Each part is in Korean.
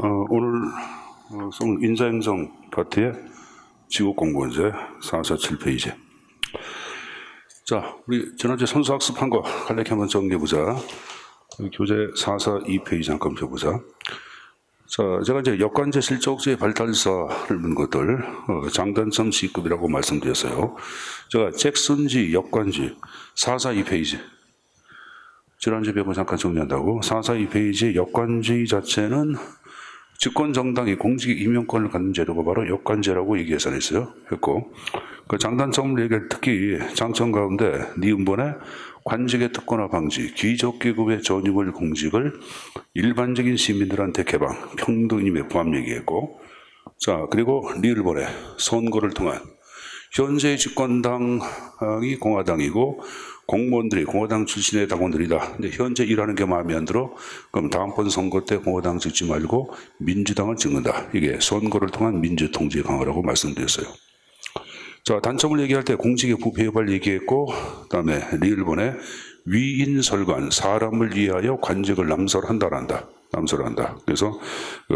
오늘 인사행정 파트의 지구공무원제 447페이지. 자, 우리 지난주에 선수학습한 거 간략히 한번 정리해보자. 교재 442페이지 잠깐 펴보자. 자, 제가 이제 역관제 실적주의 발달사를 문 것들, 장단점 C급이라고 말씀드렸어요. 제가 잭슨지 역관지 442페이지. 지난주에 배우고 잠깐 정리한다고. 442페이지 역관지 자체는 집권정당이 공직 임명권을 갖는 제도가 바로 역관제라고 얘기해서 했고, 그 장단점을 얘기할 특히 장점 가운데 니은번에 관직의 특권화 방지, 귀족계급의 전유물 공직을 일반적인 시민들한테 개방, 평등임에 포함 얘기했고, 자, 그리고 리을번에 선거를 통한 현재의 집권당이 공화당이고 공무원들이 공화당 출신의 당원들이다. 근데 현재 일하는 게 마음에 안 들어. 그럼 다음번 선거 때 공화당 찍지 말고 민주당을 찍는다. 이게 선거를 통한 민주통제 강화라고 말씀드렸어요. 자, 단점을 얘기할 때 공직의 부패유발 얘기했고, 그다음에 리을본에 위인설관, 사람을 위하여 관직을 남설한다. 그래서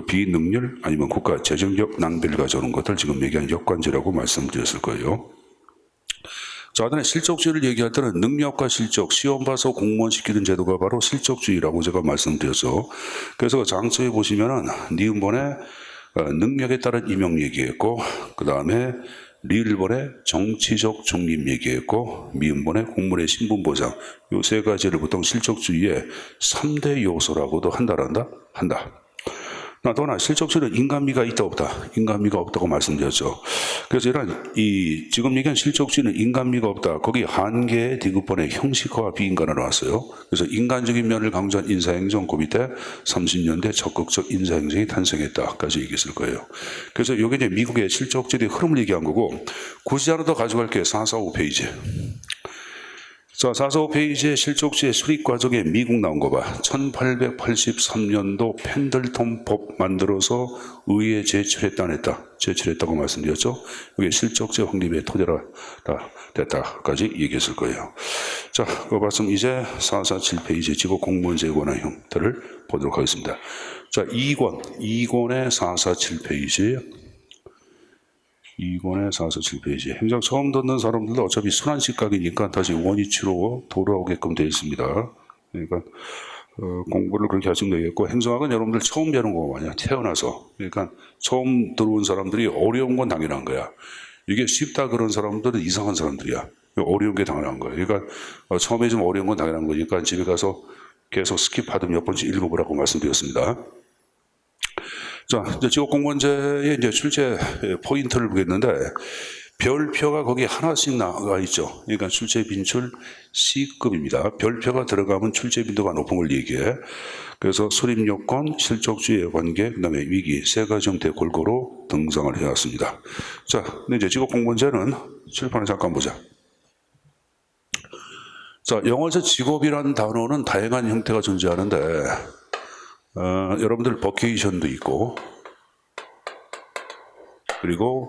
비능률 아니면 국가 재정력 낭비를 가져오는 것들 지금 얘기한 역관제라고 말씀드렸을 거예요. 자, 그다음에 실적주의를 얘기할 때는 능력과 실적, 시험 봐서 공무원 시키는 제도가 바로 실적주의라고 제가 말씀드렸죠. 그래서 장소에 보시면은 니은번에 능력에 따른 임용 얘기했고, 그 다음에 리을번에 정치적 중립 얘기했고, 미은번에 공무원의 신분보장, 요 세 가지를 보통 실적주의의 3대 요소라고도 한다. 또한 실적주의는 인간미가 있다 없다. 인간미가 없다고 말씀드렸죠. 그래서 이런 지금 얘기한 실적주의는 인간미가 없다. 거기 한계의 디귿번의 형식화와 비인간을 나왔어요. 그래서 인간적인 면을 강조한 인사행정 그 밑에 30년대 적극적 인사행정이 탄생했다까지 얘기했을 거예요. 그래서 이게 이제 미국의 실적주의의 흐름을 얘기한 거고, 굳이 하나 더 가져갈게요. 445페이지. 자, 445페이지의 실적주의 수립 과정에 미국 나온 거 봐. 1883년도 펜들턴법 만들어서 의회에 제출했다고 말씀드렸죠. 이게 실적주의 확립의 토대라 됐다까지 얘기했을 거예요. 자, 그 말씀 이제 447페이지 지구 공무원제에 관한 형태를 보도록 하겠습니다. 자, 2권의 447페이지. 2권의 447페이지. 행정 처음 듣는 사람들도 어차피 순환식각이니까 다시 원위치로 돌아오게끔 되어 있습니다. 그러니까 공부를 그렇게 하시면 되겠고, 행정학은 여러분들 처음 배우는 거 아니야. 태어나서. 그러니까 처음 들어온 사람들이 어려운 건 당연한 거야. 이게 쉽다 그런 사람들은 이상한 사람들이야. 어려운 게 당연한 거예요. 그러니까 처음에 좀 어려운 건 당연한 거니까 집에 가서 계속 스킵하든 몇 번씩 읽어보라고 말씀드렸습니다. 자, 이제 지역공무원제의 이제 출제 포인트를 보겠는데, 별표가 거기 하나씩 나와 있죠. 그러니까 출제 빈출 C급입니다. 별표가 들어가면 출제 빈도가 높은 걸 얘기해. 그래서 수립 요건, 실적주의의 관계, 그다음에 위기 세 가지 형태 골고루 등장을 해왔습니다. 자, 근데 이제 지역공무원제는 칠판을 잠깐 보자. 자, 영어에서 직업이라는 단어는 다양한 형태가 존재하는데, 여러분들 버케이션도 있고, 그리고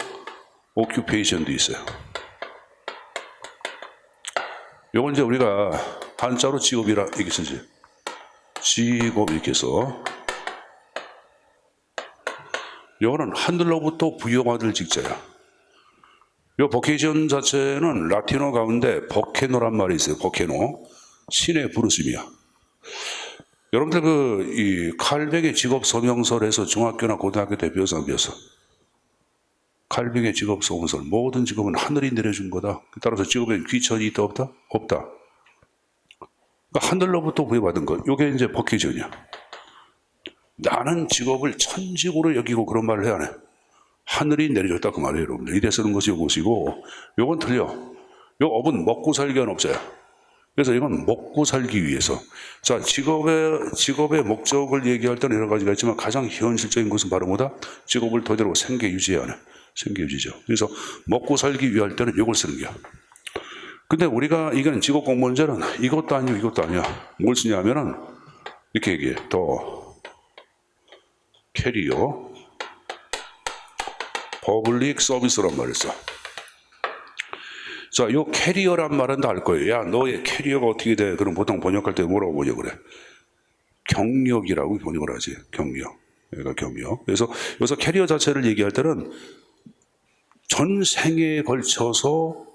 오큐페이션도 있어요. 요건 이제 우리가 한자로 직업이라 이렇게 쓰지. 직업 이렇게 써. 요거는 하늘로부터 부여받을 직자야. 요 버케이션 자체는 라틴어 가운데 버케노란 말이 있어요. 버케노. 신의 부르심이야. 여러분들 이 칼뱅의 직업 서명설에서 중학교나 고등학교 때 배워서 안 배웠어? 칼뱅의 직업 서명설. 모든 직업은 하늘이 내려준 거다. 따라서 직업에 귀천이 있다 없다? 없다. 그러니까 하늘로부터 부여받은 것. 이게 이제 버케이션이야. 나는 직업을 천직으로 여기고 그런 말을 해야 해. 하늘이 내려줬다 그 말이에요, 여러분들. 이래 쓰는 것이 요것이고, 요건 틀려. 요 업은 먹고 살기 위한 업자야. 그래서 이건 먹고 살기 위해서. 자, 직업의 목적을 얘기할 때는 여러 가지가 있지만 가장 현실적인 것은 바로 뭐다? 직업을 토대로 생계 유지해야 하는. 생계 유지죠. 그래서 먹고 살기 위할 때는 이걸 쓰는 거야. 근데 우리가 이건 직업 공무원제는 이것도 아니고 이것도 아니야. 뭘 쓰냐면은 이렇게 얘기해. 더 캐리어 퍼블릭 서비스란 말을 써. 자, 요 캐리어란 말은 다 알 거예요. 야, 너의 캐리어가 어떻게 돼? 그럼 보통 번역할 때 뭐라고 번역을 해? 경력이라고 번역을 하지. 경력. 여기가 경력. 그래서 여기서 캐리어 자체를 얘기할 때는 전생에 걸쳐서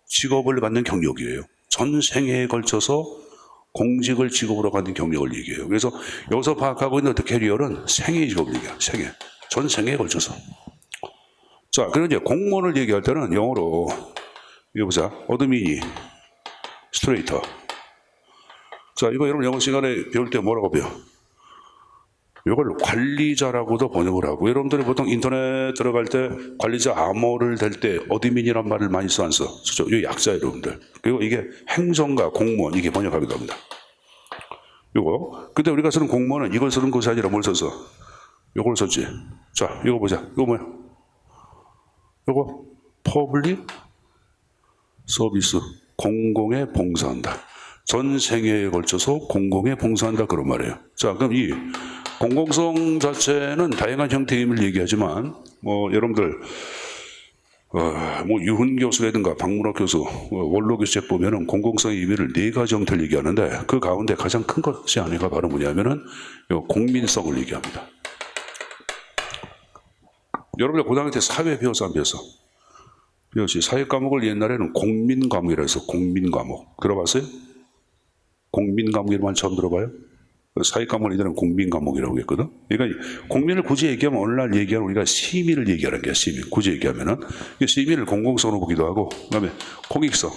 직업을 갖는 경력이에요. 전생에 걸쳐서 공직을 직업으로 갖는 경력을 얘기해요. 그래서 여기서 파악하고 있는 캐리어는 생애 직업을 얘기해요. 생애. 전생에 걸쳐서. 자, 그리고 이제 공무원을 얘기할 때는 영어로 이거 보자. 어드미니, 스트레이터. 자, 이거 여러분 영어 시간에 배울 때 뭐라고 배워? 이걸 관리자라고도 번역을 하고, 여러분들이 보통 인터넷 들어갈 때 관리자 암호를 댈 때 어드민이란 말을 많이 써 안 써? 그죠? 이거 약자 여러분들. 그리고 이게 행정가, 공무원 이게 번역하기도 합니다. 이거. 근데 우리가 쓰는 공무원은 이걸 쓰는 것이 아니라 뭘 써서? 이걸 썼지. 자, 이거 보자. 이거 뭐야? 이거 퍼블릭 서비스, 공공에 봉사한다. 전 생애에 걸쳐서 공공에 봉사한다 그런 말이에요. 자, 그럼 이 공공성 자체는 다양한 형태의 의미를 얘기하지만, 여러분들 유훈 교수라든가 박문학 교수, 원로 교수 책 보면은 공공성의 의미를 4가지 형태를 얘기하는데, 그 가운데 가장 큰 것이 아니가 바로 뭐냐면은 공민성을 얘기합니다. 여러분들 고등학교 때 사회 배웠어 안 배웠어? 배웠지. 사회 과목을 옛날에는 공민 과목이라 해서 공민 과목 들어봤어요? 공민 과목이란 처음 들어봐요? 사회 과목을 이들은 공민 과목이라고 했거든. 그러니까 공민을 굳이 얘기하면 오늘날 얘기하는 우리가 시민을 얘기하는 게 시민. 굳이 얘기하면은 시민을 공공성으로 보기도 하고, 그다음에 공익성.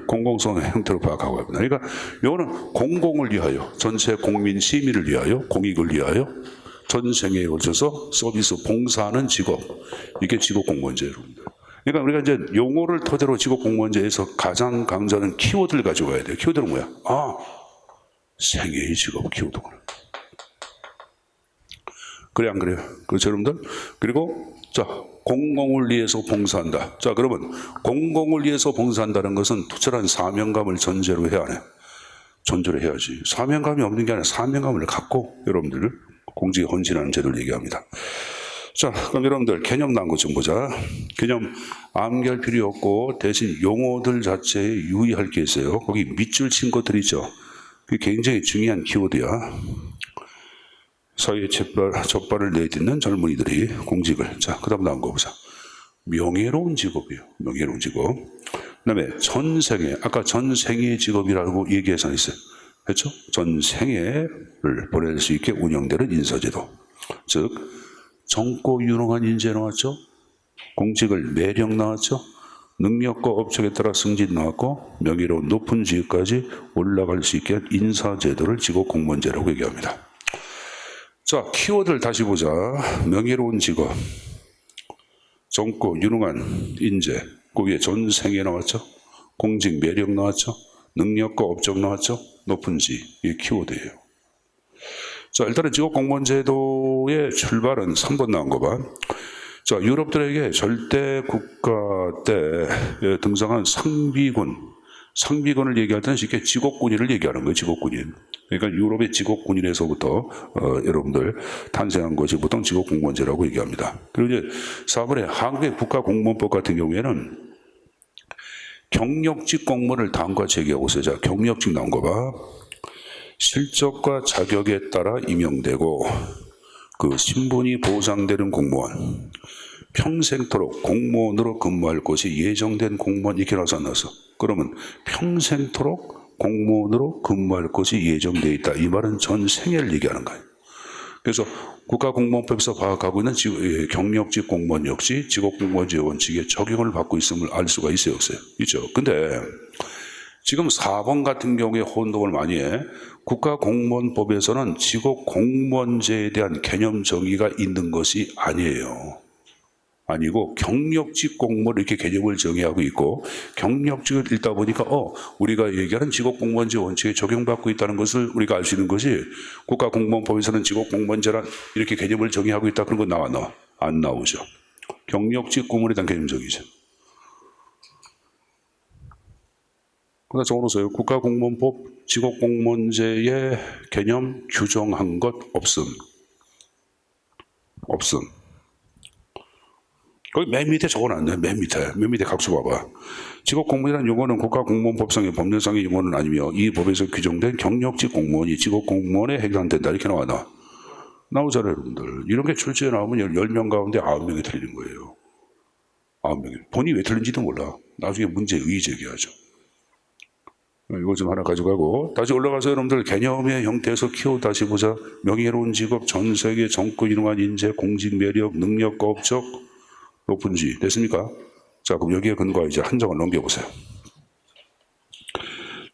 공공성의 형태로 파악하고 합니다. 그러니까 이거는 공공을 위하여, 전체 국민 시민을 위하여, 공익을 위하여 전 생애에 걸쳐서 서비스 봉사하는 직업, 이게 직업 공무원제예요, 여러분들. 그러니까 우리가 이제 용어를 토대로 직업 공무원제에서 가장 강조하는 키워드를 가져가야 돼요. 키워드는 뭐야? 생애의 직업 키워드구나. 그래 안 그래요? 그렇죠, 여러분들? 그리고 자, 공공을 위해서 봉사한다. 자, 그러면 공공을 위해서 봉사한다는 것은 투철한 사명감을 전제로 해야 하네. 전제로 해야지. 사명감이 없는 게 아니라 사명감을 갖고 여러분들 공직에 헌신하는 제도를 얘기합니다. 자, 그럼 여러분들 개념 나온 것 좀 보자. 개념 암기할 필요 없고 대신 용어들 자체에 유의할 게 있어요. 거기 밑줄 친 것들 있죠. 그게 굉장히 중요한 키워드야. 사회에 적발을 내딛는 젊은이들이 공직을. 자, 그 다음 나온 거 보자. 명예로운 직업이에요. 명예로운 직업. 그 다음에 전생에, 아까 전생의 직업이라고 얘기해서 있어요. 그렇죠? 전생애를 보낼 수 있게 운영되는 인사제도. 즉, 젊고 유능한 인재 나왔죠? 공직을 매력 나왔죠? 능력과 업적에 따라 승진 나왔고 명예로운 높은 직업까지 올라갈 수 있게 한 인사제도를 직업공무원제라고 얘기합니다. 자, 키워드를 다시 보자. 명예로운 직업, 젊고 유능한 인재, 거기에 전생애 나왔죠? 공직 매력 나왔죠? 능력과 업적 나왔죠? 높은 직, 이게 키워드예요. 자, 일단은 직업공무원제도의 출발은 3번 나온 거 봐. 자, 유럽들에게 절대 국가 때 등장한 상비군을 얘기할 때는 쉽게 직업군인을 얘기하는 거예요. 직업군인. 그러니까 유럽의 직업군인에서부터 여러분들 탄생한 것이 보통 직업공무원제라고 얘기합니다. 그리고 이제 4번에 한국의 국가공무원법 같은 경우에는 경력직 공무원을 다음과 같이 얘기하고 있어요. 자, 경력직 나온 거 봐. 실적과 자격에 따라 임용되고 그 신분이 보장되는 공무원, 평생토록 공무원으로 근무할 것이 예정된 공무원, 이렇게 나와서 안 나왔어. 그러면 평생토록 공무원으로 근무할 것이 예정되어 있다. 이 말은 전 생애를 얘기하는 거예요. 그래서 국가공무원법에서 파악하고 있는 경력직 공무원 역시 직업공무원제 원칙에 적용을 받고 있음을 알 수가 있어요, 없어요? 있죠. 근데 지금 4번 같은 경우에 혼동을 많이 해. 국가공무원법에서는 직업공무원제에 대한 개념 정의가 있는 것이 아니에요. 아니고 경력직 공무원 이렇게 개념을 정의하고 있고, 경력직을 읽다 보니까 우리가 얘기하는 직업공무원제 원칙에 적용받고 있다는 것을 우리가 알 수 있는 것이, 국가공무원법에서는 직업공무원제란 이렇게 개념을 정의하고 있다, 그런 거 나와? 안 나오죠. 경력직 공무원에 대한 개념 정의죠. 그러나 적어놓으세요. 국가공무원법 직업공무원제의 개념 규정한 것 없음. 거기 맨 밑에 적어놨네. 맨 밑에 각수 봐봐. 직업공무원이라는 용어는 국가공무원법상의 법률상의 용어는 아니며 이 법에서 규정된 경력직 공무원이 직업공무원에 해당된다, 이렇게 나와. 나오잖아요, 여러분들. 이런 게 출제에 나오면 10명 가운데 9명이 틀리는 거예요. 9명이. 본인이 왜 틀린지도 몰라. 나중에 문제 의제기하죠. 이거 좀 하나 가져가고 다시 올라가서 여러분들 개념의 형태에서 키워 다시 보자. 명예로운 직업, 전 세계 정권 이용한 인재, 공직 매력, 능력과 업적 높은지 됐습니까? 자, 그럼 여기에 근거하 이제 한 장을 넘겨보세요.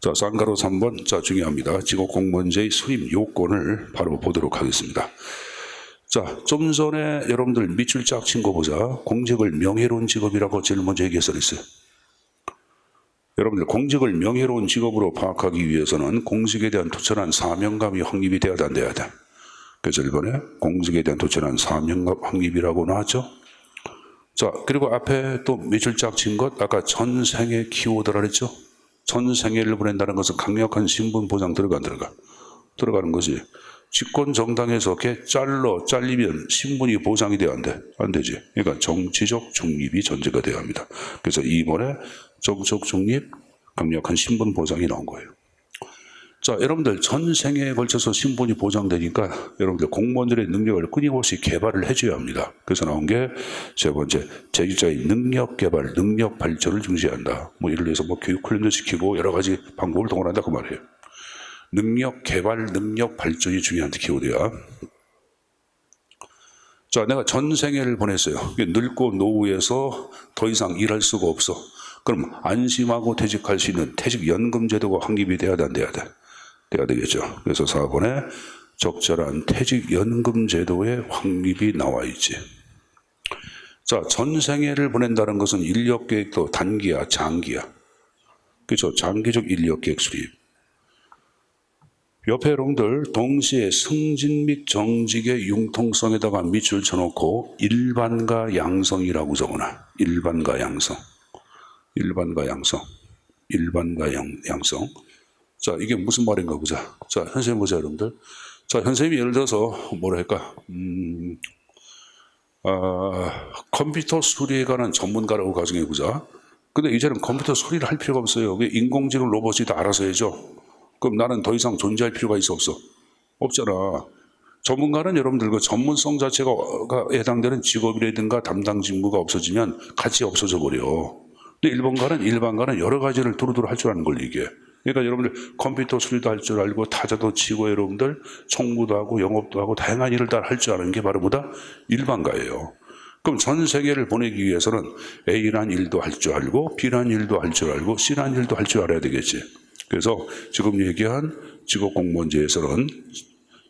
자, 쌍가로 3번. 자, 중요합니다. 직업 공무원제의 수립 요건을 바로 보도록 하겠습니다. 자, 좀 전에 여러분들 밑줄 쫙 친 거 보자. 공직을 명예로운 직업이라고 제일 먼저 얘기해서 있어요. 여러분들 공직을 명예로운 직업으로 파악하기 위해서는 공직에 대한 투철한 사명감이 확립이 돼야 안 돼야 돼. 그래서 이번에 공직에 대한 투철한 사명감 확립이라고 나왔죠. 자, 그리고 앞에 또 밑줄 쫙 친 것 아까 전생에 키워드라 그랬죠. 전생애를 보낸다는 것은 강력한 신분 보장 들어가 안 들어가? 들어가는 거지. 집권 정당에서 이렇게 잘리면 신분이 보장이 돼야 안 돼? 안 되지. 그러니까 정치적 중립이 전제가 돼야 합니다. 그래서 이번에 정치적 중립, 강력한 신분 보장이 나온 거예요. 자, 여러분들 전 생애에 걸쳐서 신분이 보장되니까 여러분들 공무원들의 능력을 끊임없이 개발을 해줘야 합니다. 그래서 나온 게 세 번째, 재직자의 능력 개발, 능력 발전을 중시한다. 뭐 예를 들어서 뭐 교육 훈련도 시키고 여러 가지 방법을 동원한다 그 말이에요. 능력 개발, 능력 발전이 중요한 키워드야. 자, 내가 전 생애를 보냈어요. 늙고 노후에서 더 이상 일할 수가 없어. 그럼 안심하고 퇴직할 수 있는 퇴직연금 제도가 확립이 돼야 돼, 안 돼야 돼? 돼야 되겠죠. 그래서 4번에 적절한 퇴직연금 제도의 확립이 나와 있지. 자, 전 생애를 보낸다는 것은 인력계획도 단기야, 장기야. 그렇죠. 장기적 인력계획 수립. 옆에 여러분들 동시에 승진 및 정직의 융통성에다가 밑줄 쳐놓고 일반과 양성이라고 적어놔. 일반과 양성. 일반과 양성. 일반과 양성. 자, 이게 무슨 말인가 보자. 자, 선생님 보자, 여러분들. 자, 선생님이 예를 들어서 뭐라 할까? 컴퓨터 수리에 관한 전문가라고 가정해 보자. 근데 이제는 컴퓨터 수리를 할 필요가 없어요. 왜 인공지능 로봇이 다 알아서 해줘? 그럼 나는 더 이상 존재할 필요가 있어 없어? 없잖아. 전문가는 여러분들 그 전문성 자체가 해당되는 직업이라든가 담당 직무가 없어지면 같이 없어져 버려. 근데 일반가는 여러 가지를 두루두루 할 줄 아는 걸 이게. 그러니까 여러분들 컴퓨터 수리도 할 줄 알고 타자도 치고 여러분들 총무도 하고 영업도 하고 다양한 일을 다 할 줄 아는 게 바로 뭐다? 일반가예요. 그럼 전 세계를 보내기 위해서는 A라는 일도 할 줄 알고 B라는 일도 할 줄 알고 C라는 일도 할 줄 알아야 되겠지. 그래서 지금 얘기한 직업공무원제에서는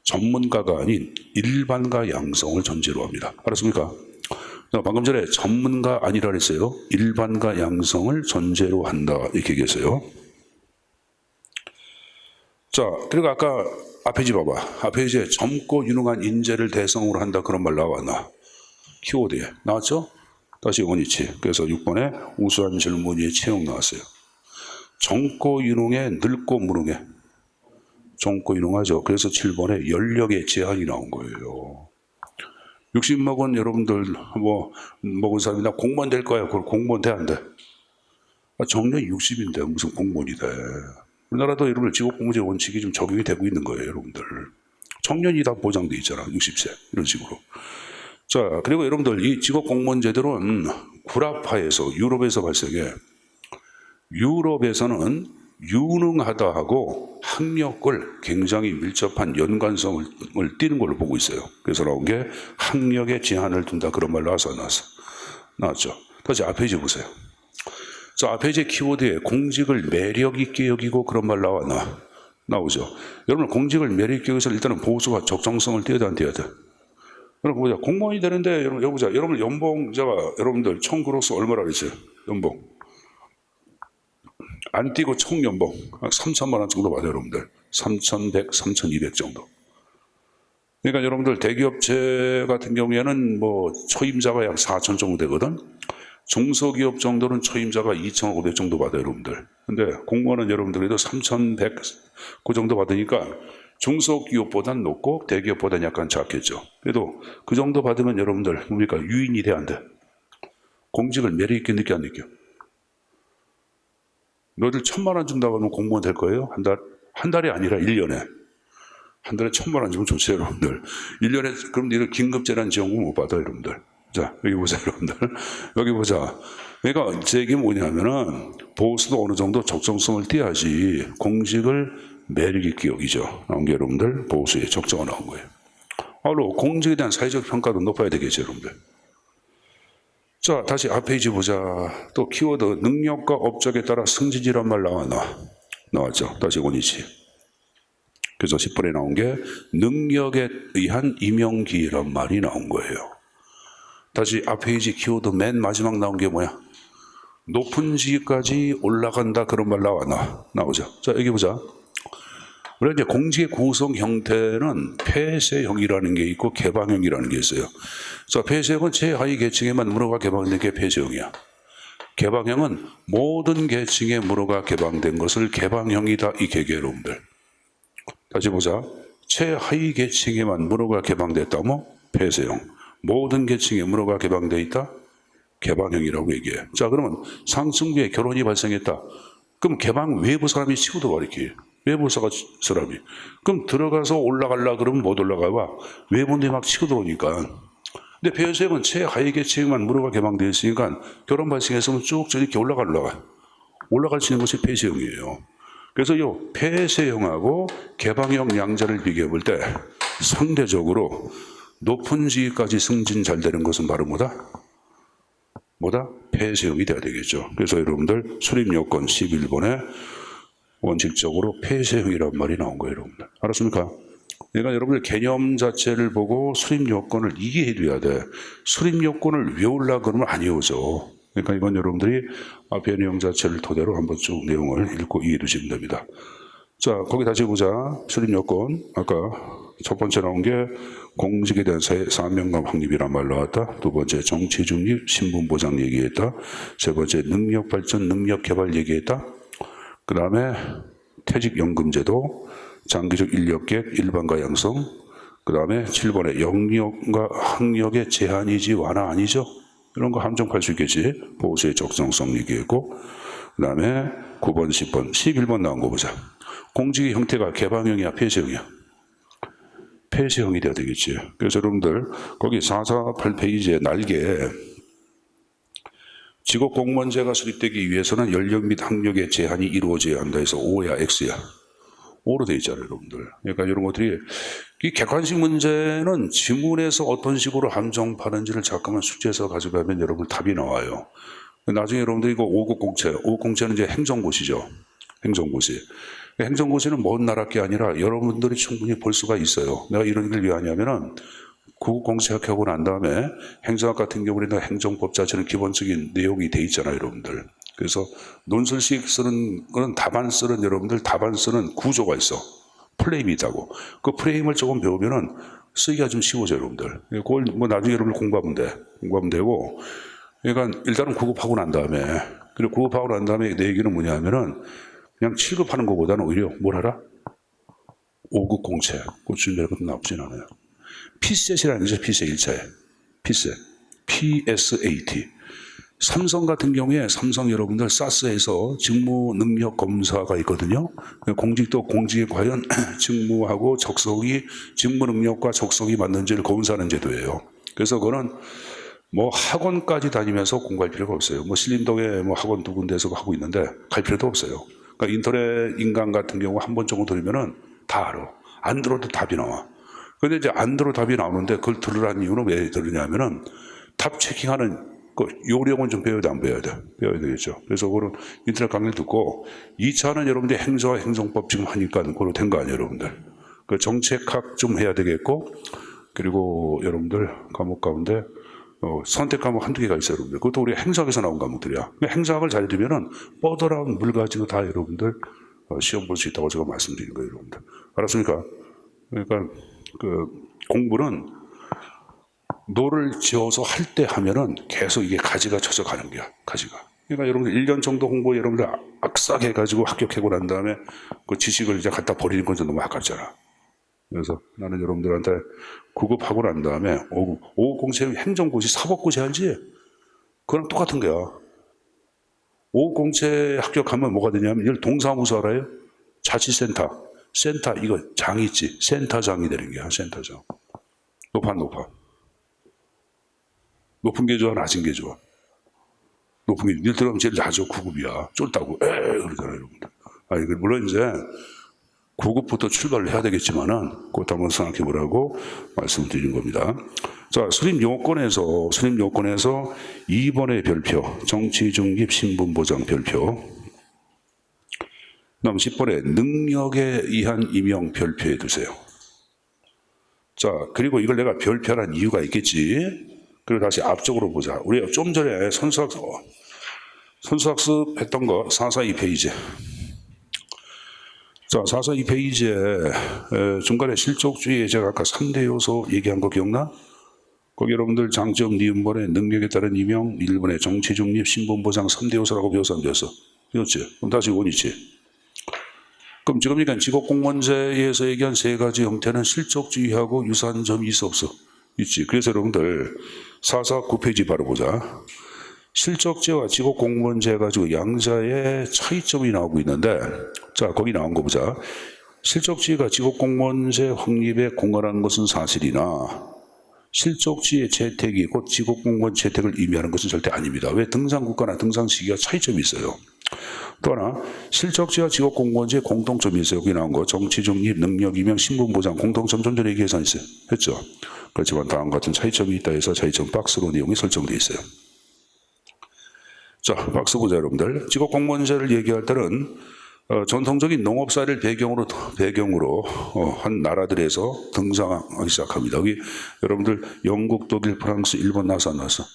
전문가가 아닌 일반가 양성을 전제로 합니다. 알았습니까? 방금 전에 전문가 아니라 그랬어요. 일반가 양성을 전제로 한다 이렇게 얘기했어요. 자, 그리고 아까 앞에 지 봐봐. 앞에 이제 젊고 유능한 인재를 대상으로 한다 그런 말 나왔나? 키워드에 나왔죠? 다시 원위치. 그래서 6번에 우수한 젊은이의 채용 나왔어요. 젊고 유능해, 늙고 무능해. 젊고 유능하죠. 그래서 7번에 연령의 제한이 나온 거예요. 60 먹은 여러분들 뭐 먹은 사람이 나 공무원 될 거야. 그걸 공무원 돼 안 돼? 정년 60인데 무슨 공무원이 돼? 우리나라도 여러분들 직업공무제 원칙이 좀 적용이 되고 있는 거예요, 여러분들. 청년이 다 보장돼 있잖아, 60세 이런 식으로. 자, 그리고 여러분들 이 직업공무원 제도는 구라파에서 유럽에서 발생해. 유럽에서는 유능하다 하고 학력을 굉장히 밀접한 연관성을 띠는 걸로 보고 있어요. 그래서 나온 게 학력에 제한을 둔다 그런 말 나왔죠. 다시 앞에 이제 보세요. 자, 앞에 이제 키워드에 공직을 매력 있게 여기고 그런 말 나오죠. 여러분 공직을 매력 있게 여기서 일단은 보수와 적정성을 띄어야 돼, 안 띄어야 돼? 여러분 보자. 공무원이 되는데 여러분 보자. 여러분 연봉자가 여러분들 총 그로서 얼마나 그랬어요? 연봉. 안 띄고 총 연봉 3천만 원 정도 받아요, 여러분들. 3,100, 3,200 정도. 그러니까 여러분들 대기업체 같은 경우에는 뭐 초임자가 약 4천 정도 되거든. 중소기업 정도는 초임자가 2,500 정도 받아요, 여러분들. 근데 공무원은 여러분들 그래도 3,100 그 정도 받으니까 중소기업보다는 높고 대기업보다는 약간 작겠죠. 그래도 그 정도 받으면 여러분들 뭡니까? 유인이 돼, 안 돼? 공직을 매력 있게 느껴 안 느껴? 너희들 1,000만 원 준다고 하면 공무원 될 거예요? 한 달이 아니라 1년에. 한 달에 1,000만 원 주면 좋지, 여러분들. 1년에, 그럼 이런 긴급재난 지원금 못 받아, 여러분들. 자, 여기 보자, 여러분들. 여기 보자. 그러니까 제 얘기 뭐냐면은, 보수도 어느 정도 적정성을 띄어야지 공직을 매력 있게 여기죠. 나온 게 여러분들, 보수의 적정을 나온 거예요. 바로 공직에 대한 사회적 평가도 높아야 되겠죠, 여러분들. 자, 다시 앞 페이지 보자. 또 키워드, 능력과 업적에 따라 승진이란 말 나왔죠. 다시 원이지. 그래서 10번에 나온 게 능력에 의한 임용기란 말이 나온 거예요. 다시 앞 페이지 키워드 맨 마지막 나온 게 뭐야? 높은 직위까지 올라간다 그런 말 나오죠. 자, 여기 보자. 우리가 이제 공직의 구성 형태는 폐쇄형이라는 게 있고 개방형이라는 게 있어요. 자, 폐쇄형은 최하위 계층에만 문호가 개방된 게 폐쇄형이야. 개방형은 모든 계층에 문호가 개방된 것을 개방형이다, 이 개개 여러분들. 다시 보자. 최하위 계층에만 문호가 개방됐다면 폐쇄형. 모든 계층에 문호가 개방되어 있다? 개방형이라고 얘기해. 자, 그러면 상층부에 결혼이 발생했다. 그럼 개방 외부 사람이 치고 들어와, 이렇게. 외부 사람이. 그럼 들어가서 올라가려 그러면 못 올라가 봐. 외부인들이 막 치고 들어오니까. 근데 폐쇄형은 최하위 계층에만 문호가 개방되어 있으니까 결혼 발생했으면 쭉 이렇게 올라갈 수 있는 것이 폐쇄형이에요. 그래서 이 폐쇄형하고 개방형 양자를 비교해 볼 때 상대적으로 높은 지위까지 승진 잘 되는 것은 바로 폐쇄형이 돼야 되겠죠. 그래서 여러분들 수립요건 11번에 원칙적으로 폐쇄형이란 말이 나온 거예요, 여러분들. 알았습니까? 그러니까 여러분들 개념 자체를 보고 수립요건을 이해해 줘야 돼. 수립요건을 외우려고 그러면 안 외우죠. 그러니까 이건 여러분들이 앞에 내용 자체를 토대로 한번 쭉 내용을 읽고 이해해 주시면 됩니다. 자, 거기 다시 보자. 수립요건. 아까 첫 번째 나온 게 공직에 대한 사명감 확립이란 말 나왔다. 두 번째 정치 중립, 신분 보장 얘기했다. 세 번째 능력 발전, 능력 개발 얘기했다. 그 다음에 퇴직연금제도, 장기적 인력계획, 일반과 양성. 그 다음에 7번에 영역과 학력의 제한이지 완화 아니죠? 이런 거 함정할 수 있겠지. 보수의 적정성 얘기했고. 그 다음에 9번, 10번, 11번 나온 거 보자. 공직의 형태가 개방형이야, 폐쇄형이야? 폐쇄형이 돼야 되겠지. 그래서 여러분들 거기 448페이지에 날개 직업 공무원제가 수립되기 위해서는 연령 및 학력의 제한이 이루어져야 한다 해서 O야 X야? O로 돼 있잖아요, 여러분들. 그러니까 이런 것들이 이 객관식 문제는 지문에서 어떤 식으로 함정파는지를 잠깐만 숙지해서 가져가면 여러분 답이 나와요. 나중에 여러분들 이거 5급 공채, 5급 공채는 이제 행정고시죠. 행정고시. 행정고시는 먼 나라 게 아니라 여러분들이 충분히 볼 수가 있어요. 내가 이런 일을 왜 하냐면은 구급 공시학하고 난 다음에 행정학 같은 경우에는 행정법 자체는 기본적인 내용이 돼 있잖아요, 여러분들. 그래서 논술식 쓰는 거는 답안 쓰는 여러분들 답안 쓰는 구조가 있어. 프레임이 있다고. 그 프레임을 조금 배우면은 쓰기가 좀 쉬워져요, 여러분들. 그걸 뭐 나중에 여러분들 공부하면 되고. 그러니까 일단은 구급하고 난 다음에, 그리고 구급하고 난 다음에 내 얘기는 뭐냐면은 그냥 7급하는 것보다는 오히려 뭘 하라? 5급 공채. 그거 준비하는 것도 나쁘진 않아요. PSAT이라는 게 PSAT 1차에. PSAT. 삼성 같은 경우에 삼성 여러분들 사스에서 직무 능력 검사가 있거든요. 공직도 공직에 과연 직무하고 적성이 직무 능력과 적성이 맞는지를 검사하는 제도예요. 그래서 그거는 뭐 학원까지 다니면서 공부할 필요가 없어요. 뭐 신림동에 뭐 학원 두 군데에서 하고 있는데 갈 필요도 없어요. 그러니까 인터넷 인강 같은 경우 한 번 정도 들으면은 다 알아. 안 들어도 답이 나와. 근데 이제 안 들어 답이 나오는데 그걸 들으라는 이유는 왜 들으냐면은 답 체킹하는 그 요령은 좀 배워야 돼, 안 배워야 돼? 배워야 되겠죠. 그래서 그거는 인터넷 강의를 듣고 2차는 여러분들 행정과 행정법 지금 하니까 그걸로 된 거 아니에요, 여러분들. 그 정책학 좀 해야 되겠고, 그리고 여러분들 과목 가운데 선택 과목 한두 개가 있어요, 여러분들. 그것도 우리 행정학에서 나온 과목들이야. 행정학을 잘 들으면은 뻗어나온 물 가지고 다 여러분들 시험 볼 수 있다고 제가 말씀드린 거예요, 여러분들. 알았습니까? 그러니까 그 공부는 노를 지어서 할 때 하면은 계속 이게 가지가 쳐져 가는 거야, 가지가. 그러니까 여러분들 1년 정도 공부 여러분들 악싹 해가지고 합격하고 난 다음에 그 지식을 이제 갖다 버리는 건 좀 너무 아깝잖아. 그래서 나는 여러분들한테 구급하고 난 다음에 5급 공채 행정고시 사법고시 알지? 그거랑 똑같은 거야. 5급 공채 합격하면 뭐가 되냐면 이걸 동사무소 알아요? 자치센터. 센터, 이거 장 있지? 센터장이 되는 거야, 센터장. 높아. 높은 게 좋아, 낮은 게 좋아? 높은 게, 늘 들어가면 제일 낮아, 9급이야. 쫄다고, 그러잖아요, 여러분들. 이거 물론 이제 9급부터 출발을 해야 되겠지만은, 그것도 한번 생각해 보라고 말씀을 드리는 겁니다. 자, 수립요건에서 2번의 별표, 정치중립 신분보장 별표. 다음 10번에 능력에 의한 임용 별표해 두세요. 자, 그리고 이걸 내가 별표한 이유가 있겠지. 그리고 다시 앞쪽으로 보자. 우리 좀 전에 선수학습 했던 거 442페이지. 자, 442페이지에 중간에 실족주의에 제가 아까 3대 요소 얘기한 거 기억나? 거기 여러분들 장점, 니은번에 능력에 따른 임용, 1번에 정치중립, 신분보장 3대 요소라고 배웠어 안 배웠어? 배웠지? 그럼 다시 원이지. 그럼 지금 그러니까 직업공무원제에서 얘기한 세 가지 형태는 실적주의하고 유사한 점이 있어 없어? 있지. 그래서 여러분들 449페이지 바로 보자. 실적제와 직업공무원제 가지고 양자의 차이점이 나오고 있는데, 자, 거기 나온 거 보자. 실적주의가 직업공무원제 확립에 공헌한 것은 사실이나 실적주의의 채택이 곧 직업공무원 채택을 의미하는 것은 절대 아닙니다. 왜? 등산국가나 등산 시기가 차이점이 있어요. 또 하나, 실적지와 직업공무원제의 공통점이 있어요. 여기 나온 거 정치중립, 능력임용, 신분보장 공통점 좀 전에 얘기했어요. 했죠. 그렇지만 다음과 같은 차이점이 있다 해서 차이점 박스로 내용이 설정되어 있어요. 자, 박스 보자 여러분들. 직업공무원제를 얘기할 때는 전통적인 농업사를 배경으로 한 나라들에서 등장하기 시작합니다. 여기 여러분들 영국, 독일, 프랑스, 일본 나왔어 안 나왔어?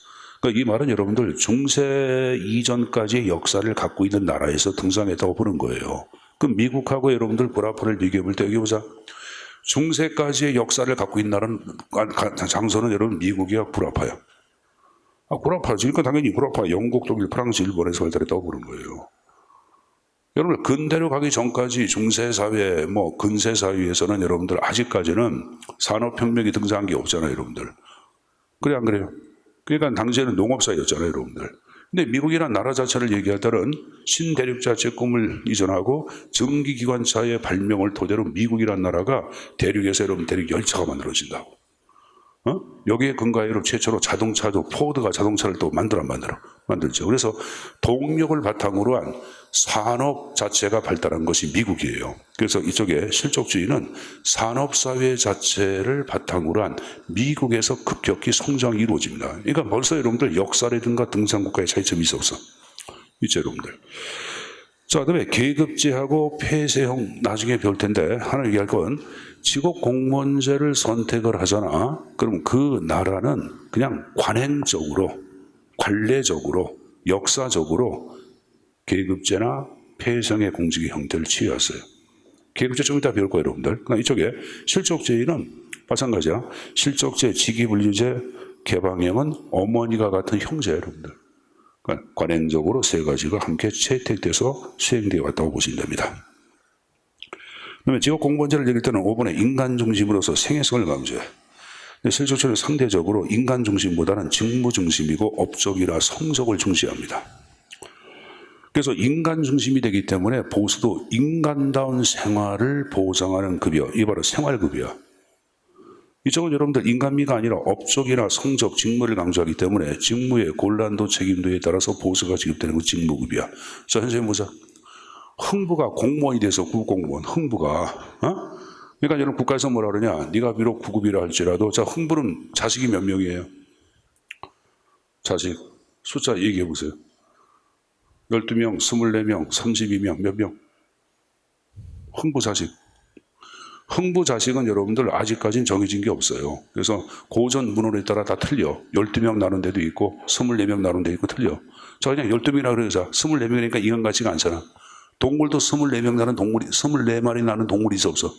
그러니까 이 말은 여러분들 중세 이전까지의 역사를 갖고 있는 나라에서 등장했다고 보는 거예요. 그럼 미국하고 여러분들 불화포를 비교해 볼 때 여기 보자. 중세까지의 역사를 갖고 있는 나라는 장소는 여러분 미국이야 불화파야. 불화파지. 그러니까 당연히 불화파 영국, 독일, 프랑스, 일본에서 발달했다고 보는 거예요. 여러분 근대로 가기 전까지 중세사회, 근세사회에서는 여러분들 아직까지는 산업혁명이 등장한 게 없잖아요, 여러분들. 그래 안 그래요? 그러니까 당시에는 농업사회였잖아요, 여러분들. 근데 미국이라는 나라 자체를 얘기할 때는 신대륙자 채권을 이전하고 전기기관차의 발명을 토대로 미국이라는 나라가 대륙에서 여러분 대륙 열차가 만들어진다고. 여기에 근거해 여러분 최초로 자동차도 포드가 자동차를 또 만들죠. 그래서 동력을 바탕으로 한 산업 자체가 발달한 것이 미국이에요. 그래서 이쪽에 실적주의는 산업사회 자체를 바탕으로 한 미국에서 급격히 성장이 이루어집니다. 그러니까 벌써 여러분들 역사라든가 등산국가의 차이점이 있어. 있죠, 여러분들. 자, 그다음에 계급제하고 폐쇄형 나중에 배울 텐데 하나 얘기할 건 직업공무원제를 선택을 하잖아. 그럼 그 나라는 그냥 관행적으로, 관례적으로, 역사적으로 계급제나 폐쇄형의 공직의 형태를 취했어요. 계급제 좀 이따 배울 거예요, 여러분들. 그러니까 이쪽에 실적제의는 마찬가지야. 실적제, 직위분리제, 개방형은 어머니가 같은 형제예요, 여러분들. 그러니까 관행적으로 세 가지가 함께 채택돼서 수행되어 왔다고 보시면 됩니다. 그다음에 직업공무원제를 얘기할 때는 5번에 인간 중심으로서 생애성을 강조해. 실적제는 상대적으로 인간 중심보다는 직무 중심이고 업적이나 성적을 중시합니다. 그래서 인간 중심이 되기 때문에 보수도 인간다운 생활을 보장하는 급여, 이 바로 생활급여야. 이쪽은 여러분들 인간미가 아니라 업적이나 성적, 직무를 강조하기 때문에 직무의 곤란도 책임도에 따라서 보수가 지급되는 건 직무급이야. 자, 선생님 보자. 흥부가 공무원이 돼서 구급공무원, 흥부가. 그러니까 여러분 국가에서 뭐라 그러냐. 네가 비록 9급이라 할지라도 자, 흥부는 자식이 몇 명이에요? 자식. 숫자 얘기해 보세요. 12명, 24명, 32명, 몇 명? 흥부 자식. 흥부 자식은 여러분들 아직까지는 정해진 게 없어요. 그래서 고전 문헌에 따라 다 틀려. 12명 나눈 데도 있고 24명 나눈 데도 있고 틀려. 자, 그냥 12명이라 그러자. 24명이니까 인간 같지가 않잖아. 동물도 24명 나는 동물이, 24마리 나는 동물이 있어 없어?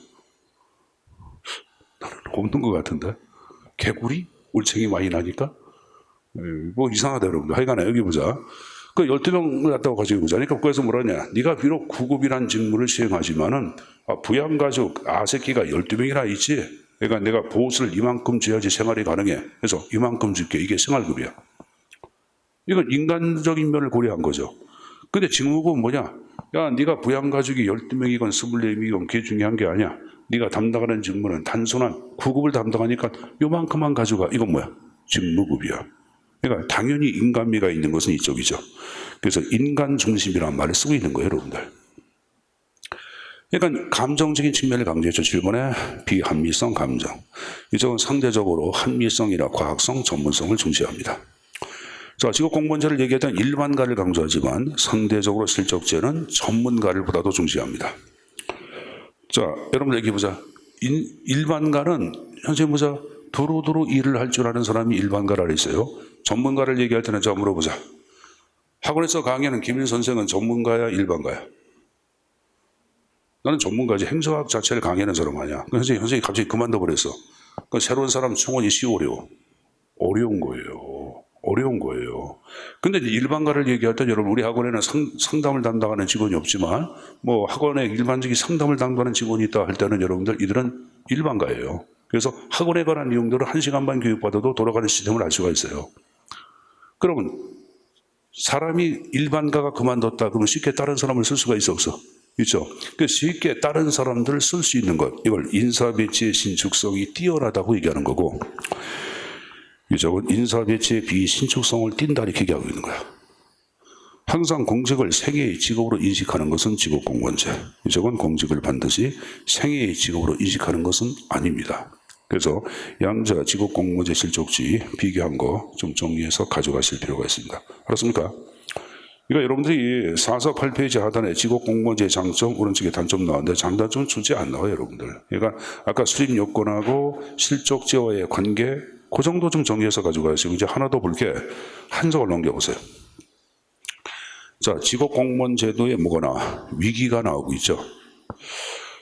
나는 없는 것 같은데. 개구리? 올챙이 많이 나니까? 뭐 이상하다 여러분들. 하여간에 여기 보자. 그 12명을 갖다가 가지고 보자. 그러니까 국가에서 뭐라냐. 네가 비록 9급이라는 직무를 수행하지만은 부양가족 아새끼가 12명이나 있지. 그러니까 내가 보수를 이만큼 줘야지 생활이 가능해. 그래서 이만큼 줄게. 이게 생활급이야. 이건 인간적인 면을 고려한 거죠. 근데 직무급은 뭐냐? 야, 네가 부양가족이 12명이건 24명이건 그게 중요한 게 아니야. 네가 담당하는 직무는 단순한 구급을 담당하니까 요만큼만 가져가. 이건 뭐야? 직무급이야. 그러니까 당연히 인간미가 있는 것은 이쪽이죠. 그래서 인간 중심이라는 말을 쓰고 있는 거예요, 여러분들. 그러니까 감정적인 측면을 강조했죠. 7번에 비한미성 감정. 이쪽은 상대적으로 한미성이나 과학성, 전문성을 중시합니다. 자, 직업 공무원제를 얘기할 때는 일반가를 강조하지만 상대적으로 실적제는 전문가를 보다도 중시합니다. 자, 여러분 얘기해보자. 일반가는 현재 보자. 두루두루 일을 할 줄 아는 사람이 일반가라 했어요. 전문가를 얘기할 때는 자 물어보자. 학원에서 강의하는 김일 선생은 전문가야, 일반가야? 나는 전문가지. 행정학 자체를 강의하는 사람 아니야. 선생님이 갑자기 그만둬 버렸어. 그 새로운 사람 충원이 어려워. 어려운 거예요. 어려운 거예요. 근데 일반가를 얘기할 때 여러분 우리 학원에는 상담을 담당하는 직원이 없지만 뭐 학원에 일반적인 상담을 담당하는 직원이 있다 할 때는 여러분들 이들은 일반가예요. 그래서 학원에 관한 내용들을 1시간 반 교육받아도 돌아가는 시스템을 알 수가 있어요. 그러면 사람이 일반가가 그만뒀다 그러면 쉽게 다른 사람을 쓸 수가 있어 없어? 있죠. 그래서 쉽게 다른 사람들을 쓸 수 있는 것, 이걸 인사배치의 신축성이 뛰어나다고 얘기하는 거고, 이쪽은 인사배치의 비신축성을 띈다 이렇게 얘기하고 있는 거야. 항상 공직을 생애의 직업으로 인식하는 것은 직업공무원제. 이쪽은 공직을 반드시 생애의 직업으로 인식하는 것은 아닙니다. 그래서 양자 직업공무원제 실적지 비교한 거 좀 정리해서 가져가실 필요가 있습니다. 알았습니까? 그러니까 여러분들이 448페이지 하단에 직업공무원제 장점, 오른쪽에 단점 나왔는데 장단점은 출제 안 나와요, 여러분들. 그러니까 아까 수립 요건하고 실적제와의 관계, 그 정도 좀 정리해서 가져가시고 이제 하나 더 볼게. 한 적을 넘겨보세요. 자, 직업공무원 제도에 뭐가 나와? 위기가 나오고 있죠.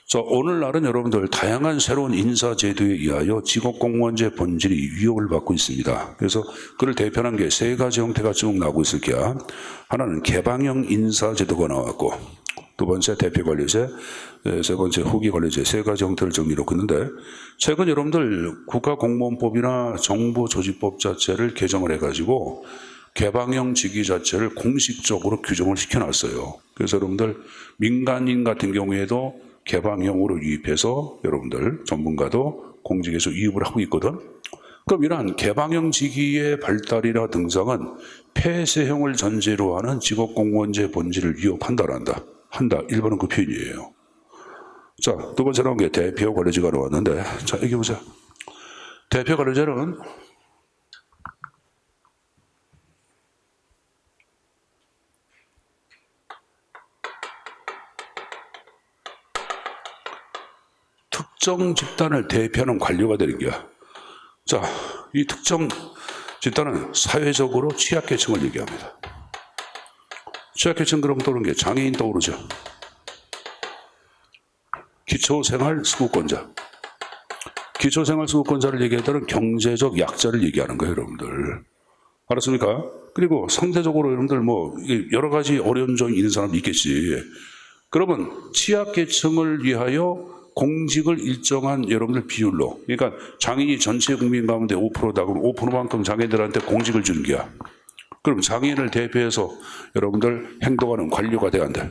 자, 오늘날은 여러분들 다양한 새로운 인사제도에 의하여 직업공무원제 본질이 위협을 받고 있습니다. 그래서 그를 대표하는 게 세 가지 형태가 쭉 나오고 있을 게야. 하나는 개방형 인사제도가 나왔고, 두 번째 대표관리제, 세 번째 후기관리제, 세 가지 형태를 정리해놓고 있는데, 최근 여러분들 국가공무원법이나 정부조직법 자체를 개정을 해가지고 개방형 직위 자체를 공식적으로 규정을 시켜놨어요. 그래서 여러분들 민간인 같은 경우에도 개방형으로 유입해서 여러분들 전문가도 공직에서 유입을 하고 있거든. 그럼 이러한 개방형 직위의 발달이나 등장은 폐쇄형을 전제로 하는 직업공무원제 본질을 위협한다란다. 한다. 1번은 그 표현이에요. 자, 두 번째 나온 게 대표 관리제가 나왔는데, 자, 여기 보자. 대표 관리제는 특정 집단을 대표하는 관료가 되는 거야. 자, 이 특정 집단은 사회적으로 취약계층을 얘기합니다. 취약계층 그러면 떠오르는 게 장애인 떠오르죠. 기초생활수급권자. 기초생활수급권자를 얘기할 때는 경제적 약자를 얘기하는 거예요, 여러분들. 알았습니까? 그리고 상대적으로 여러분들 뭐 여러 가지 어려운 점이 있는 사람도 있겠지. 그러면 취약계층을 위하여 공직을 일정한 여러분들 비율로, 그러니까 장애인이 전체 국민 가운데 5%다 그러면 5%만큼 장애인들한테 공직을 주는 거야. 그럼 장애인을 대표해서 여러분들 행동하는 관료가 돼야 한다.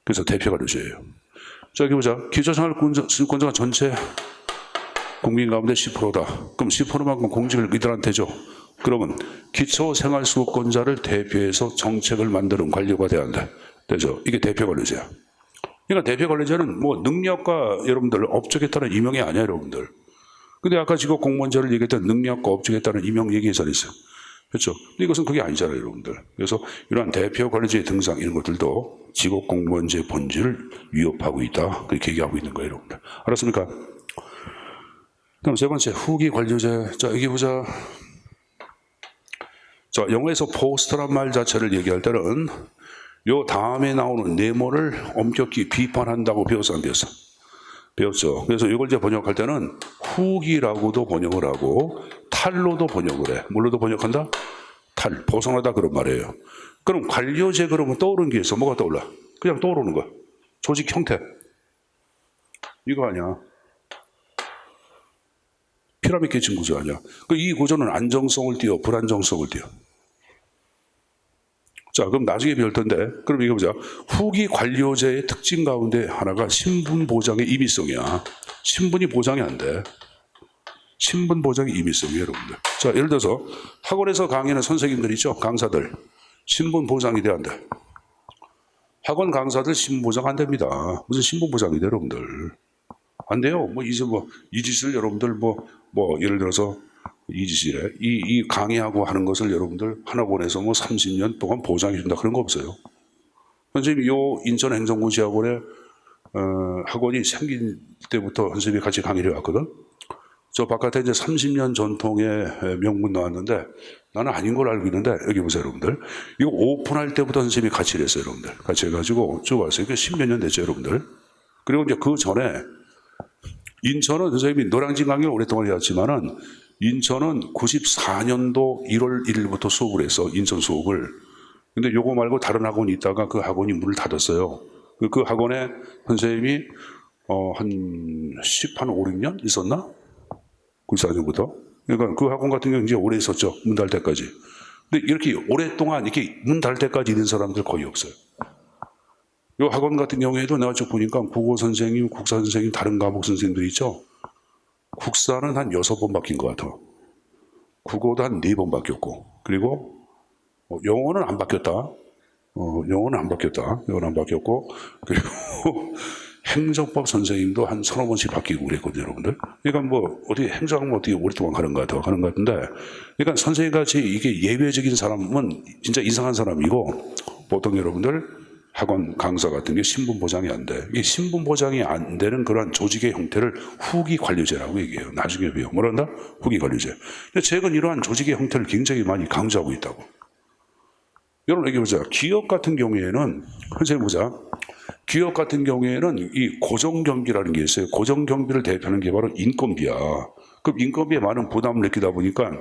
그래서 대표가 되셔요. 자, 여기 보자. 기초생활수급권자가 전체 국민 가운데 10%다. 그럼 10%만큼 공직을 이들한테 줘. 그러면 기초생활수급권자를 대표해서 정책을 만드는 관료가 돼야 한다. 되죠? 이게 대표 관료제야. 그러니까 대표 관리자는 뭐 능력과 여러분들 업적에 따른 임명이 아니야, 여러분들. 근데 아까 직업공무원제를 얘기했던 능력과 업적에 따른 임명 얘기에 잘했어요. 그렇죠? 근데 이것은 그게 아니잖아요, 여러분들. 그래서 이러한 대표 관리제의 등장 이런 것들도 직업공무원제 본질을 위협하고 있다. 그렇게 얘기하고 있는 거예요, 여러분들. 알았습니까? 그럼 세 번째 후기 관료제. 자, 여기 보자. 자, 영어에서 포스트란 말 자체를 얘기할 때는 요 다음에 나오는 네모를 엄격히 비판한다고 배웠어, 안 배웠어? 배웠죠. 그래서 이걸 이제 번역할 때는 후기라고도 번역을 하고 탈로도 번역을 해. 뭘로도 번역한다? 탈, 벗어나다 그런 말이에요. 그럼 관료제 그러면 떠오르는 게 있어. 뭐가 떠올라? 그냥 떠오르는 거야. 조직 형태. 이거 아니야. 피라미드 계층 구조 아니야. 이 구조는 안정성을 띄워, 불안정성을 띄워. 자, 그럼 나중에 배울 텐데, 그럼 이거 보자. 후기 관료제의 특징 가운데 하나가 신분 보장의 임의성이야. 신분이 보장이 안 돼. 신분 보장의 임의성이에요, 여러분들. 자, 예를 들어서 학원에서 강의하는 선생님들 있죠? 강사들. 신분 보장이 돼, 안 돼? 학원 강사들 신분 보장 안 됩니다. 무슨 신분 보장이 돼, 여러분들? 안 돼요. 뭐, 이제 뭐, 이 짓을 여러분들 예를 들어서 이 짓이래. 이 강의하고 하는 것을 여러분들 하나원에서 뭐 30년 동안 보장해 준다. 그런 거 없어요. 선생님이 요 인천행정고시학원에 학원이 생긴 때부터 선생님이 같이 강의를 해왔거든. 저 바깥에 이제 30년 전통의 명문 나왔는데 나는 아닌 걸 알고 있는데 여기 보세요, 여러분들. 이거 오픈할 때부터 선생님이 같이 일했어요, 여러분들. 같이 해가지고 쭉 왔어요. 이게 10몇 년 됐죠, 여러분들. 그리고 이제 그 전에 인천은 선생님이 노량진 강의를 오랫동안 해왔지만은 인천은 94년도 1월 1일부터 수업을 했어, 인천 수업을. 근데 요거 말고 다른 학원이 있다가 그 학원이 문을 닫았어요. 그 학원에 선생님이 한 5, 6년 있었나? 94년부터. 그러니까 그 학원 같은 경우는 이제 오래 있었죠. 문 닫을 때까지. 근데 이렇게 오랫동안 이렇게 문 닫을 때까지 있는 사람들 거의 없어요. 이 학원 같은 경우에도 내가 쭉 보니까 국어 선생님, 국사 선생님, 다른 과목 선생님들 있죠. 국사는 한 6번 바뀐 것 같아. 국어도 한 4번 바뀌었고. 그리고 영어는 안 바뀌었다. 영어는 안 바뀌었다. 영어는 안 바뀌었고. 그리고 행정법 선생님도 한 3-4번씩 바뀌고 그랬거든요, 여러분들. 그러니까 뭐, 어떻게 행정하면 어떻게 오랫동안 가는 것 같은데. 그러니까 선생님 같이 이게 예외적인 사람은 진짜 이상한 사람이고, 보통 여러분들 학원 강사 같은 게 신분 보장이 안 돼. 이 신분 보장이 안 되는 그런 조직의 형태를 후기 관료제라고 얘기해요. 나중에 배워. 뭐란다? 후기 관료제. 근데 최근 이러한 조직의 형태를 굉장히 많이 강조하고 있다고. 여러분 얘기해보자. 기업 같은 경우에는, 선생님 보자. 기업 같은 경우에는 이 고정경비라는 게 있어요. 고정경비를 대표하는 게 바로 인건비야. 그럼 인건비에 많은 부담을 느끼다 보니까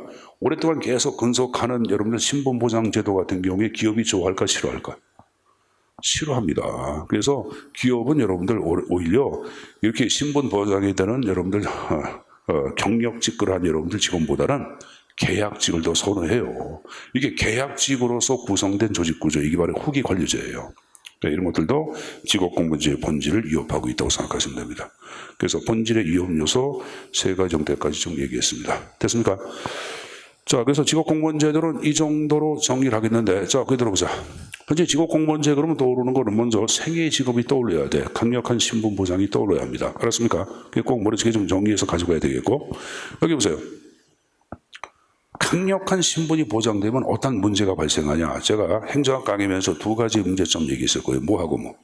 오랫동안 계속 근속하는 여러분들 신분보장제도 같은 경우에 기업이 좋아할까 싫어할까? 싫어합니다. 그래서 기업은 여러분들 오히려 이렇게 신분 보장에 대한 여러분들 경력직을 한 여러분들 직원보다는 계약직을 더 선호해요. 이게 계약직으로서 구성된 조직구조, 이게 바로 후기 관료제예요. 이런 것들도 직업공무제의 본질을 위협하고 있다고 생각하시면 됩니다. 그래서 본질의 위협 요소 3가지 정도까지 좀 얘기했습니다. 됐습니까? 자, 그래서 직업공무원제도는 이 정도로 정리를 하겠는데, 자, 그기 들어보자. 현재 직업공무원제 그러면 떠오르는 거는 먼저 생애 직업이 떠올려야 돼. 강력한 신분 보장이 떠올라야 합니다. 알았습니까? 그게 꼭 머릿속에 좀 정리해서 가지고 가야 되겠고. 여기 보세요. 강력한 신분이 보장되면 어떤 문제가 발생하냐. 제가 행정학 강의면서 2가지 문제점 얘기했을 거예요. 뭐하고 뭐.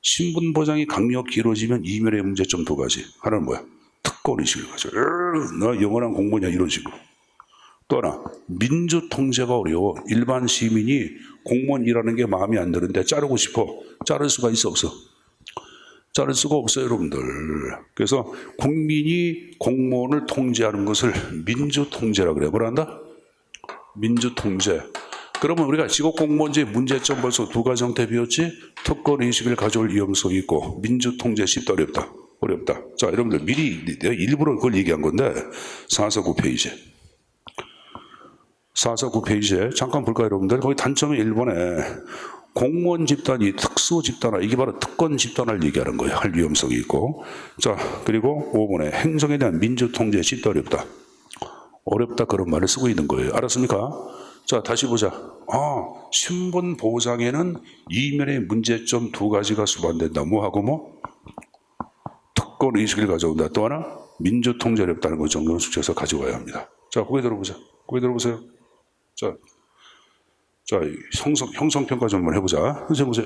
신분 보장이 강력히 이루어지면 이면의 문제점 2가지. 하나는 뭐야? 특권의식을 가져. 너 영원한 공무원이야, 이런 식으로. 또 하나, 민주 통제가 어려워. 일반 시민이 공무원 일하는 게 마음에 안 드는데 자르고 싶어. 자를 수가 있어, 없어? 자를 수가 없어요, 여러분들. 그래서 국민이 공무원을 통제하는 것을 민주 통제라 그래. 뭐라 한다? 민주 통제. 그러면 우리가 직업공무원제의 문제점 벌써 2가지 형태 비웠지? 특권의식을 가져올 위험성이 있고 민주 통제 쉽다 어렵다. 어렵다. 자, 여러분들 미리 내가 일부러 그걸 얘기한 건데 449페이지. 449페이지에 잠깐 볼까요, 여러분들? 거기 단점이 1번에 공무원 집단이 특수 집단화, 이게 바로 특권 집단화를 얘기하는 거예요. 할 위험성이 있고. 자, 그리고 5번에 행정에 대한 민주 통제 쉽다 어렵다. 어렵다 그런 말을 쓰고 있는 거예요. 알았습니까? 자, 다시 보자. 신분 보장에는 이면의 문제점 2가지가 수반된다. 뭐하고 뭐? 특권 의식을 가져온다. 또 하나, 민주 통제 어렵다는 것 정도는 숙제에서 가지고 와야 합니다. 자, 고개 들어보자. 고개 들어보세요. 자, 형성평가 좀 한번 해보자. 선생님 보세요.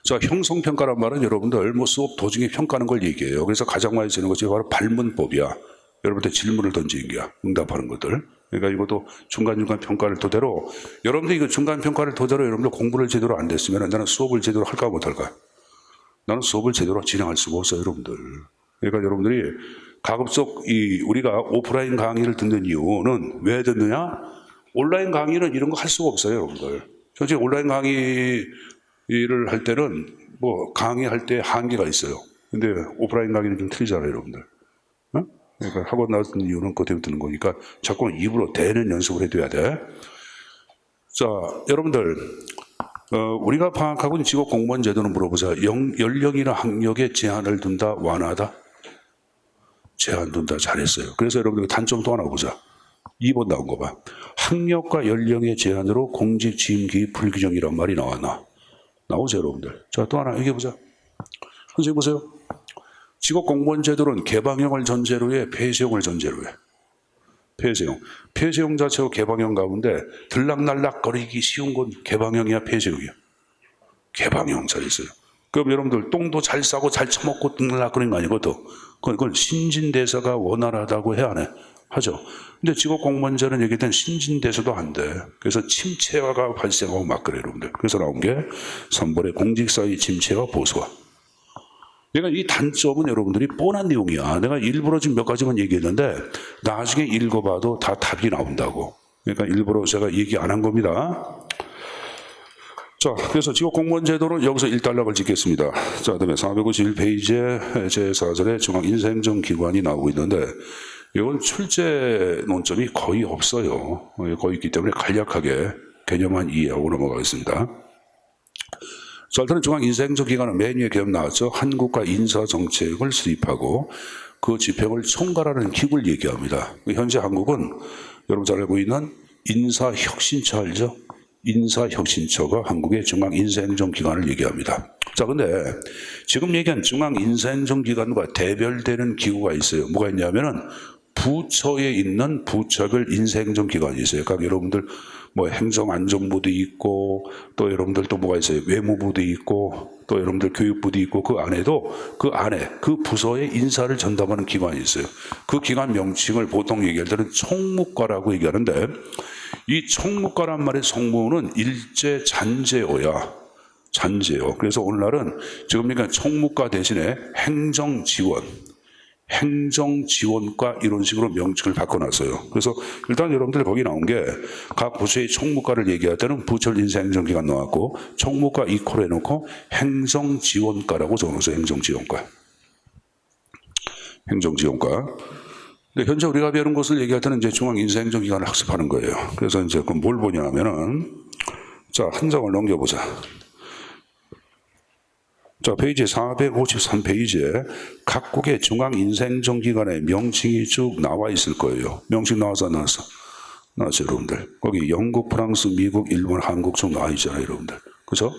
자, 형성평가란 말은 여러분들 수업 도중에 평가하는 걸 얘기해요. 그래서 가장 많이 쓰는 것이 바로 발문법이야. 여러분들 질문을 던지는 게야. 응답하는 것들. 그러니까 이것도 중간중간 평가를 토대로, 여러분들 이거 중간평가를 토대로 여러분들 공부를 제대로 안 됐으면 나는 수업을 제대로 할까 못할까? 나는 수업을 제대로 진행할 수가 없어요, 여러분들. 그러니까 여러분들이 가급적 우리가 오프라인 강의를 듣는 이유는 왜 듣느냐? 온라인 강의는 이런 거 할 수가 없어요, 여러분들. 솔직히 온라인 강의를 할 때는 강의할 때 한계가 있어요. 근데 오프라인 강의는 좀 틀리잖아요, 여러분들. 그러니까 학원 나왔던 이유는 그것 때문에 듣는 거니까 자꾸 입으로 대는 연습을 해둬야 돼. 자, 여러분들 우리가 파악하고 있는 직업 공무원 제도는 물어보자. 연령이나 학력에 제한을 둔다, 완화하다? 제한 둔다. 잘했어요. 그래서 여러분들 단점 또 하나 보자. 2번 나온 거 봐. 학력과 연령의 제한으로 공직 취임 기입 불규정이란 말이 나왔나? 나오죠, 여러분들. 자, 또 하나 얘기해보자. 선생님 보세요. 직업 공무원 제도는 개방형을 전제로 해, 폐쇄형을 전제로 해. 폐쇄형. 폐쇄형 자체가 개방형 가운데 들락날락거리기 쉬운 건 개방형이야, 폐쇄형이야? 개방형 잘 있어요. 그럼 여러분들 똥도 잘 싸고 잘 처먹고 들락거리는 거 아니거든. 그건 신진대사가 원활하다고 해야 안 해? 하죠. 근데 직업공무원제는 얘기된 신진대사도 안 돼. 그래서 침체화가 발생하고 막 그래, 여러분들. 그래서 나온 게 3번의 공직사회 침체와 보수화. 내가 이 단점은 여러분들이 뻔한 내용이야. 내가 일부러 지금 몇 가지만 얘기했는데 나중에 읽어봐도 다 답이 나온다고. 그러니까 일부러 제가 얘기 안 한 겁니다. 자, 그래서 직업공무원 제도는 여기서 일단락을 짓겠습니다. 자, 그다음에 451페이지에 제4절에 중앙인사행정기관이 나오고 있는데 이건 출제 논점이 거의 없어요. 거의 있기 때문에 간략하게 개념만 이해하고 넘어가겠습니다. 자, 일단 중앙인사행정기관은 맨 위에 개념 나왔죠. 한국가 인사정책을 수립하고 그 집행을 총괄하는 기구를 얘기합니다. 현재 한국은 여러분 잘 알고 있는 인사혁신처 알죠? 인사혁신처가 한국의 중앙인사행정기관을 얘기합니다. 자, 근데 지금 얘기한 중앙인사행정기관과 대별되는 기구가 있어요. 뭐가 있냐면은 부처에 있는 부처별 인사행정기관이 있어요. 각 여러분들 뭐 행정안전부도 있고 또 여러분들 또 뭐가 있어요? 외무부도 있고 또 여러분들 교육부도 있고 그 안에 그 부서의 인사를 전담하는 기관이 있어요. 그 기관 명칭을 보통 얘기할 때는 총무과라고 얘기하는데 이 총무과란 말의 총무는 일제 잔재어야. 잔재어. 그래서 오늘날은 지금 그러니까 총무과 대신에 행정지원과 이런 식으로 명칭을 바꿔놨어요. 그래서 일단 여러분들 거기 나온 게 각 부서의 총무과를 얘기할 때는 부처 인사행정기관 나왔고 총무과 이코를 해놓고 행정지원과라고 적어놓으세요. 행정지원과. 근데 현재 우리가 배우는 것을 얘기할 때는 이제 중앙인사행정기관을 학습하는 거예요. 그래서 이제 그 뭘 보냐면은 자, 한 장을 넘겨보자. 자, 페이지 453페이지에 각국의 중앙인사행정기관의 명칭이 쭉 나와 있을 거예요. 명칭 나와서 안 나왔어? 나왔죠, 여러분들. 거기 영국, 프랑스, 미국, 일본, 한국 쭉 나와 있잖아요, 여러분들. 그죠?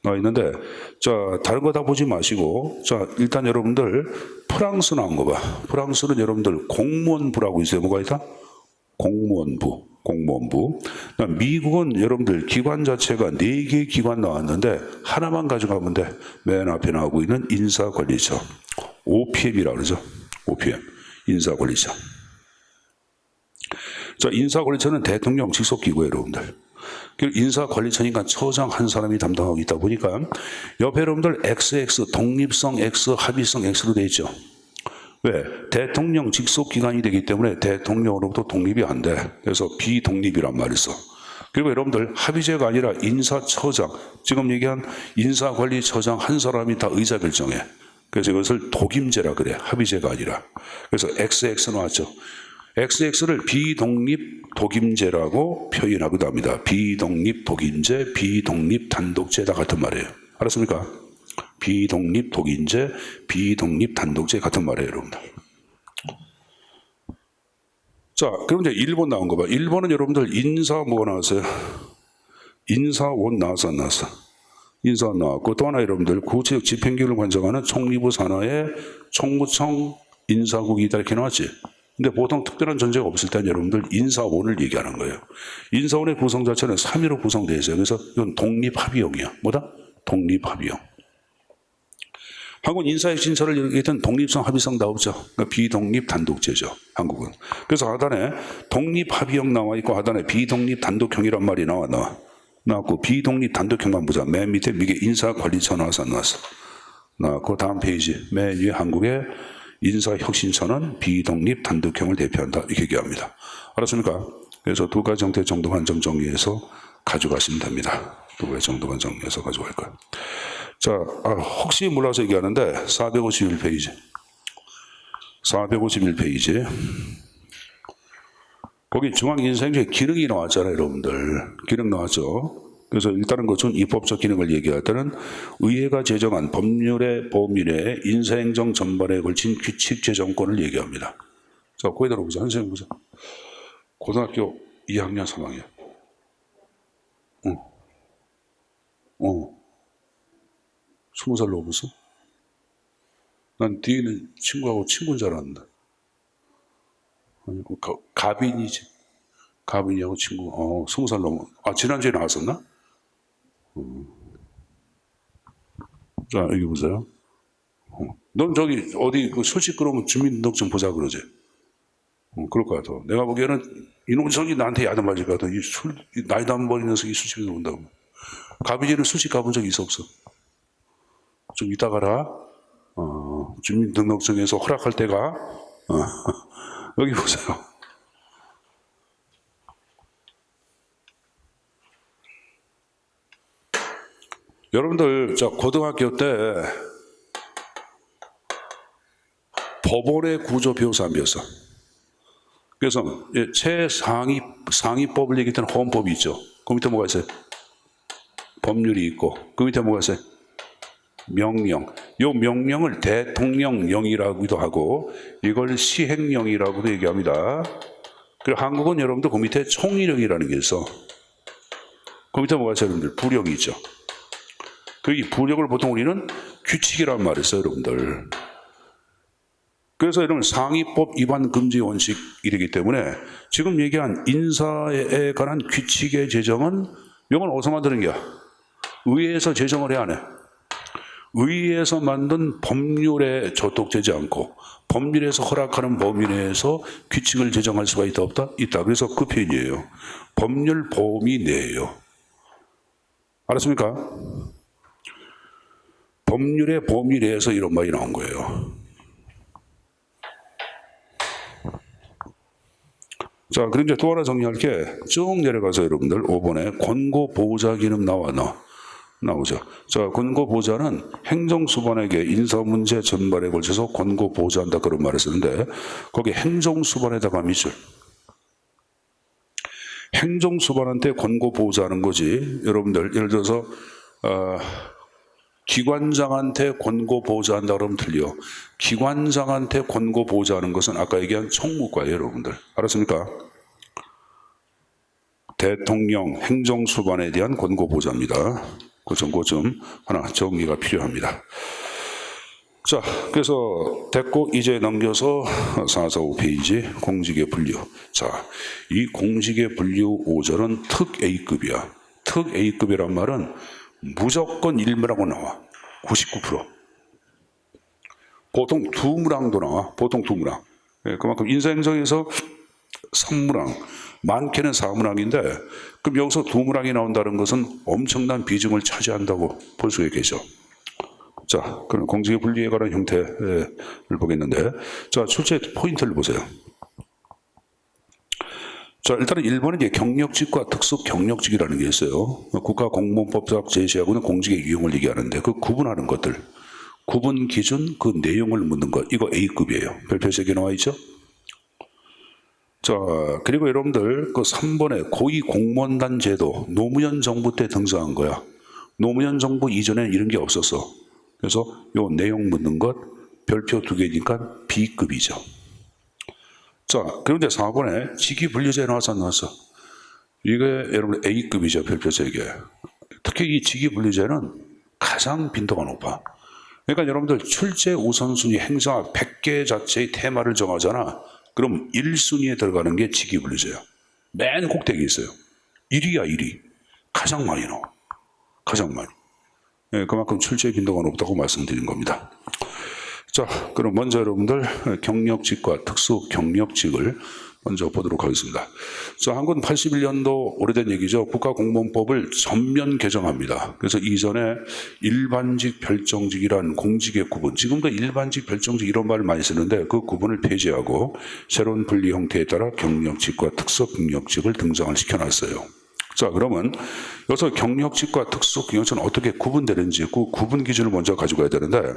나와 있는데, 자, 다른 거 다 보지 마시고, 자, 일단 여러분들, 프랑스 나온 거 봐. 프랑스는 여러분들 공무원부라고 있어요. 뭐가 있다? 공무원부. 미국은 여러분들 기관 자체가 4개의 기관 나왔는데 하나만 가져가면 돼. 맨 앞에 나오고 있는 인사관리처. OPM이라고 그러죠. OPM. 인사관리처. 자, 인사관리처는 대통령 직속기구예요, 여러분들. 인사관리처니까 처장 한 사람이 담당하고 있다 보니까 옆에 여러분들 XX, 독립성 X, 합의성 X로 돼 있죠. 왜? 대통령 직속기관이 되기 때문에 대통령으로부터 독립이 안 돼. 그래서 비독립이란 말을 써. 그리고 여러분들 합의제가 아니라 인사처장, 지금 얘기한 인사관리처장 한 사람이 다 의사결정해. 그래서 이것을 독임제라 그래. 합의제가 아니라. 그래서 XX 나왔죠. XX를 비독립 독임제라고 표현하기도 합니다. 비독립 독임제, 비독립 단독제 다 같은 말이에요. 알았습니까? 비독립 독임제, 비독립 단독제 같은 말이에요, 여러분들. 자, 그럼 이제 1번 나온 거 봐. 1번은 여러분들 인사 뭐가 나왔어요? 인사원 나왔어, 안 나왔어? 인사원 나왔고, 또 하나 여러분들 구체적 집행기구를 관장하는 총리부 산하의 총무청 인사국이 있다 이렇게 나왔지. 근데 보통 특별한 전제가 없을 때는 여러분들 인사원을 얘기하는 거예요. 인사원의 구성 자체는 3위로 구성되어 있어요. 그래서 이건 독립합의형이야. 뭐다? 독립합의형. 한국은 인사혁신처를 얘기했던 독립성, 합의성 다 없죠. 그러니까 비독립 단독제죠. 한국은. 그래서 하단에 독립합의형 나와 있고 하단에 비독립 단독형이란 말이 나왔고 비독립 단독형만 보자. 맨 밑에 이게 인사관리처 나와서 안 나왔어. 나왔고 다음 페이지 맨 위에 한국의 인사혁신처는 비독립 단독형을 대표한다. 이렇게 얘기합니다. 알았습니까? 그래서 두 가지 형태 정도만 정리해서 가져가시면 됩니다. 두 가지 정도만 정리해서 가져갈 거예요. 자, 혹시 몰라서 얘기하는데 451페이지 거기 중앙인사행정에 기능이 나왔잖아요, 여러분들. 기능 나왔죠. 그래서 일단은 그것은 입법적 기능을 얘기할 때는 의회가 제정한 법률의 범위 내에 인사행정 전반에 걸친 규칙 제정권을 얘기합니다. 자, 거기 들어보자. 선생님 보자. 고등학교 2학년 3학년. 20살 넘었어? 난 뒤에 있는 친구하고 친구인 줄 알았는데. 아니, 가빈이지. 가빈이하고 친구. 20살 넘어. 아, 지난주에 나왔었나? 자, 여기 보세요. 넌 저기 어디 그 수식 그러면 주민등록증 보자 그러지. 그럴 것 같아. 내가 보기에는 이놈석이 나한테 야단맞을 것 같아. 이 나이도 안 먹은 녀석이 수식을 온다고. 가빈이는 수식 가본 적 있어 없어? 좀 이따 가라. 주민등록증에서 허락할 때가. 여기 보세요. 여러분들, 자, 고등학교 때 법원의 구조 배워서 안 배웠어? 그래서 최상위법을 얘기할 때는 헌법이 있죠. 그 밑에 뭐가 있어요? 법률이 있고 그 밑에 뭐가 있어요? 명령. 이 명령을 대통령령이라고도 하고 이걸 시행령이라고도 얘기합니다. 그리고 한국은 여러분들 그 밑에 총리령이라는 게 있어. 그 밑에 뭐가 있어요, 여러분들? 부령이 있죠. 이 부령을 보통 우리는 규칙이라는 말을 써요, 여러분들. 그래서 여러분 상위법 위반 금지 원칙이기 때문에 지금 얘기한 인사에 관한 규칙의 제정은 이건 어디서 만드는 거야? 의회에서 제정을 해야 하네. 의회에서 만든 법률에 저촉되지 않고 법률에서 허락하는 범위 내에서 규칙을 제정할 수가 있다 없다? 있다. 그래서 그 표현이에요. 법률 범위 내예요. 알았습니까? 법률의 범위 내에서 이런 말이 나온 거예요. 자, 그럼 이제 또 하나 정리할게. 쭉 내려가서 여러분들 5번에 권고보호자 기능 나오죠. 자, 권고보호자는 행정수반에게 인사문제 전반에 걸쳐서 권고보호자한다 그런 말을 쓰는데 거기 행정수반에다가 밑줄. 행정수반한테 권고보호자하는 거지. 여러분들 예를 들어서 기관장한테 권고보호자한다 그러면 틀려. 기관장한테 권고보호자하는 것은 아까 얘기한 총무과예요, 여러분들. 알았습니까? 대통령 행정수반에 대한 권고보호자입니다. 그 좀 하나 정리가 필요합니다. 자, 그래서 됐고 이제 넘겨서 445페이지 공직의 분류. 자, 이 공직의 분류 5절은 특 A급이야. 특 A급이란 말은 무조건 1무라고 나와. 99%. 보통 2무랑도 나와. 보통 2무랑. 그만큼 인사행정에서 3무랑, 많게는 4무랑인데 그럼 여기서 2무랑이 나온다는 것은 엄청난 비중을 차지한다고 볼 수가 있겠죠. 자, 그럼 공직의 분리에 관한 형태를 보겠는데 자, 출제 포인트를 보세요. 자, 일단은 1번은 이제 경력직과 특수경력직이라는 게 있어요. 국가공무원법상 제시하고는 공직의 유형을 얘기하는데 그 구분하는 것들, 구분 기준, 그 내용을 묻는 것, 이거 A급이에요. 별표 3개 나와 있죠? 자, 그리고 여러분들 그 3번에 고위공무원단 제도, 노무현 정부 때 등장한 거야. 노무현 정부 이전에는 이런 게 없었어. 그래서 요 내용 묻는 것, 별표 2개니까 B급이죠. 자, 그럼 이제 4번에 직위분류제 나왔어, 안 나왔어? 이게 여러분 A급이죠, 별표 3개. 특히 이 직위분류제는 가장 빈도가 높아. 그러니까 여러분들 출제 우선순위 행사 100개 자체의 테마를 정하잖아. 그럼 1순위에 들어가는 게 직위분류제야. 맨 꼭대기에 있어요. 1위야, 1위. 가장 많이 나와. 가장 많이. 네, 그만큼 출제 빈도가 높다고 말씀드린 겁니다. 자, 그럼 먼저 여러분들 경력직과 특수경력직을 먼저 보도록 하겠습니다. 자, 한국은 81년도 오래된 얘기죠. 국가공무원법을 전면 개정합니다. 그래서 이전에 일반직, 별정직이란 공직의 구분, 지금도 일반직, 별정직 이런 말을 많이 쓰는데 그 구분을 폐지하고 새로운 분리 형태에 따라 경력직과 특수경력직을 등장을 시켜놨어요. 자, 그러면 여기서 경력직과 특수경력직은 어떻게 구분되는지 그 구분 기준을 먼저 가지고 가야 되는데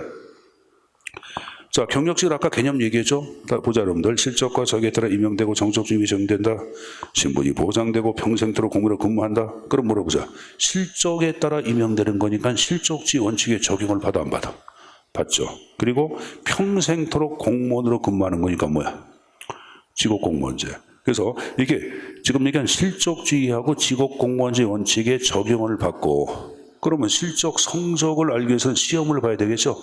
자, 경력직을 아까 개념 얘기했죠? 다 보자, 여러분들. 실적과 적에 따라 임명되고 정적중이 정된다. 신분이 보장되고 평생토록 공무로 근무한다. 그럼 물어보자. 실적에 따라 임명되는 거니까 실적지 원칙에 적용을 받아, 안 받아? 받죠. 그리고 평생토록 공무원으로 근무하는 거니까 뭐야? 직업공무원제. 그래서 이게 지금 얘기한 실적주의하고 직업공무원제 원칙에 적용을 받고, 그러면 실적 성적을 알기 위해서는 시험을 봐야 되겠죠?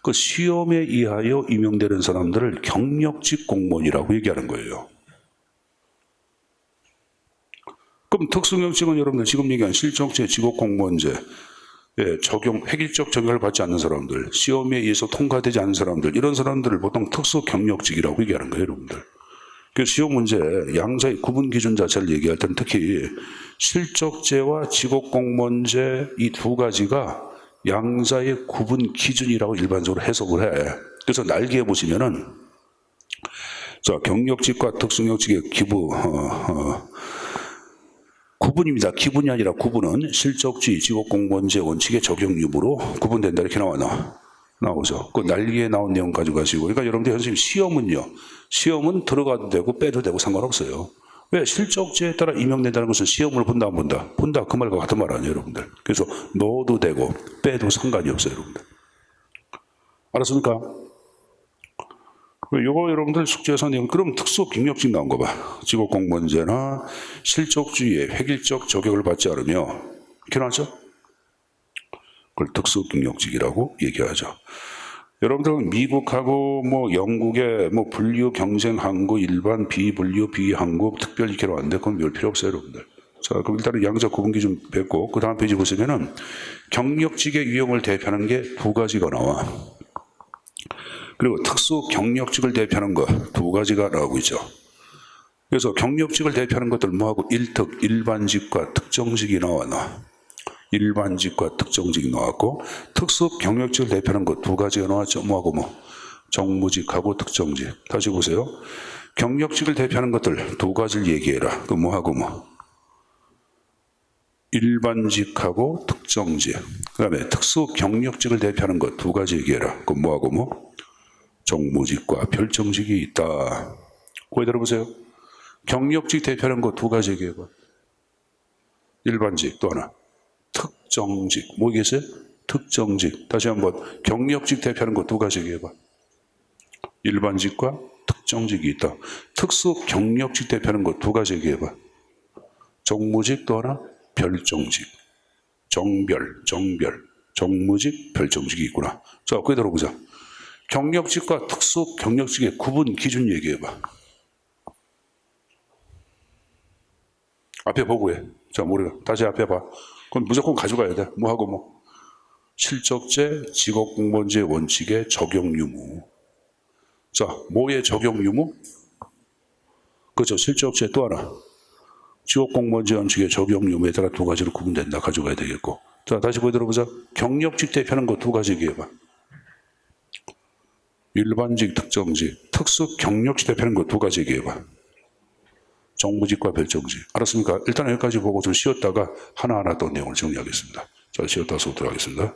그 시험에 의하여 임용되는 사람들을 경력직 공무원이라고 얘기하는 거예요. 그럼 특수경력직은 여러분들 지금 얘기한 실적제, 직업공무원제 적용, 획일적 적용을 받지 않는 사람들, 시험에 의해서 통과되지 않는 사람들, 이런 사람들을 보통 특수경력직이라고 얘기하는 거예요, 여러분들. 그 시험 문제 양자의 구분 기준 자체를 얘기할 때는 특히 실적제와 직업공무원제 이 두 가지가 양자의 구분 기준이라고 일반적으로 해석을 해. 그래서 날개에 보시면은 자, 경력직과 특수경력직의 구분입니다. 기분이 아니라 구분은 실적주의, 직업공무원제 원칙의 적용 유무로 구분된다 이렇게 나오죠. 그 날개에 나온 내용 가지고 그러니까 여러분들 선생님 시험은 들어가도 되고 빼도 되고 상관없어요. 왜? 실적지에 따라 임명된다는 것은 시험을 본다 안 본다? 본다. 그 말과 같은 말 아니에요, 여러분들. 그래서 넣어도 되고 빼도 상관이 없어요, 여러분들. 알았습니까? 요거 여러분들 숙제에서 내용 그럼 특수경력직 나온 거 봐. 직업공무원제나 실적주의에 획일적 적용을 받지 않으며 이렇게 나왔죠? 그걸 특수경력직이라고 얘기하죠. 여러분들은 미국하고 뭐 영국의 뭐 분류 경쟁 항구, 일반 비분류 비항구 특별 이렇게 나왔는데 그건 별 필요 없어요, 여러분들. 자, 그럼 일단은 양자 구분 기준 뺐고 그 다음 페이지 보시면은 경력직의 유형을 대표하는 게 두 가지가 나와. 그리고 특수 경력직을 대표하는 거 두 가지가 나오고 있죠. 그래서 경력직을 대표하는 것들 뭐하고 일특, 일반직과 특정직이 나와. 일반직과 특정직이 나왔고 특수 경력직을 대표하는 것 두 가지가 나왔죠. 뭐하고 뭐 정무직하고 특정직. 다시 보세요. 경력직을 대표하는 것들 두 가지를 얘기해라. 그 뭐하고 뭐 일반직하고 특정직. 그 다음에 특수 경력직을 대표하는 것 두 가지 얘기해라. 그 뭐하고 뭐 정무직과 별정직이 있다. 거기 들어보세요. 경력직 대표하는 것 두 가지 얘기해봐. 일반직 또 하나. 특정직. 뭐겠어요? 특정직. 다시 한번 경력직 대표하는 것 두 가지 얘기해봐. 일반직과 특정직이 있다. 특수 경력직 대표하는 것 두 가지 얘기해봐. 정무직 또 하나 별정직. 정별. 정무직 별정직이 있구나. 자, 거기 들어보자. 경력직과 특수 경력직의 구분 기준 얘기해봐. 앞에 보고 해. 자, 모르겠어. 다시 앞에 봐. 그건 무조건 가져가야 돼. 뭐하고 뭐. 실적제, 직업공무원제 원칙의 적용 유무. 자, 뭐의 적용 유무? 그렇죠. 실적제 또 하나. 직업공무원제 원칙의 적용 유무에 따라 두 가지로 구분된다. 가져가야 되겠고. 자, 다시 보여 들어보자. 경력직 대표하는 거 두 가지 얘기해봐. 일반직, 특정직, 특수 경력직 대표하는 거 두 가지 얘기해봐. 정무직과 별정직. 알았습니까? 일단 여기까지 보고 좀 쉬었다가 하나하나 또 내용을 정리하겠습니다. 자, 쉬었다 수업 들어가겠습니다.